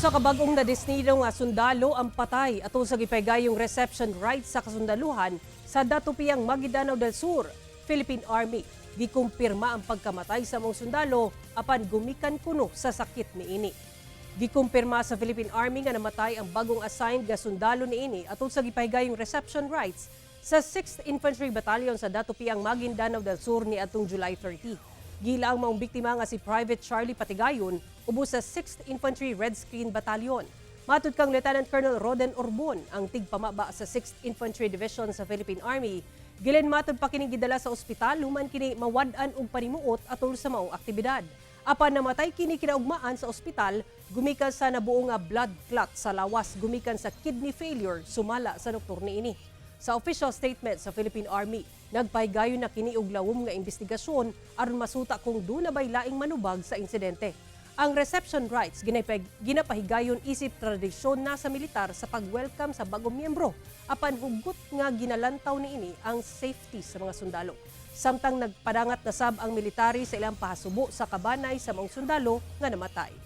Usa ka bag-ong nadesnido nga sundalo ang patay atol sa gipahigayong reception rights sa kasundaluhan sa Datupiyang Maguindanao del Sur, Philippine Army. Gikumpirma ang pagkamatay sa mga sundalo apan gumikan kuno sa sakit niini. Gikumpirma sa Philippine Army nga namatay ang bagong assigned nga sundalo niini atol sa gipahigayong reception rights sa 6th Infantry Battalion sa Datupiyang Maguindanao del Sur ni atong July 30. Gila ang maong biktima nga si Private Charlie Patigayon ubos sa 6th Infantry Red Screen Battalion. Matud kang Lieutenant Colonel Roden Orbon ang tigpamaba sa 6th Infantry Division sa Philippine Army. Gilen matud pa kining gidala sa ospital human kini mawad-an og panimuot atol sa maong aktibidad. Apan namatay kini kinaugmaan sa ospital gumikan sa nabuo nga blood clot sa lawas gumikan sa kidney failure sumala sa doktor niini. Sa official statement sa Philippine Army, nagpahigayon na kini og lawom nga investigasyon aron masuta kung doon na bay laing manubag sa insidente. Ang reception rights ginapahigayon isip tradisyon na sa militar sa pag-welcome sa bagong miyembro. Apan hugot nga ginalantaw niini ang safety sa mga sundalo. Samtang nagpadangat na sab ang military sa ilang pahasubo sa kabanay sa mga sundalo nga namatay.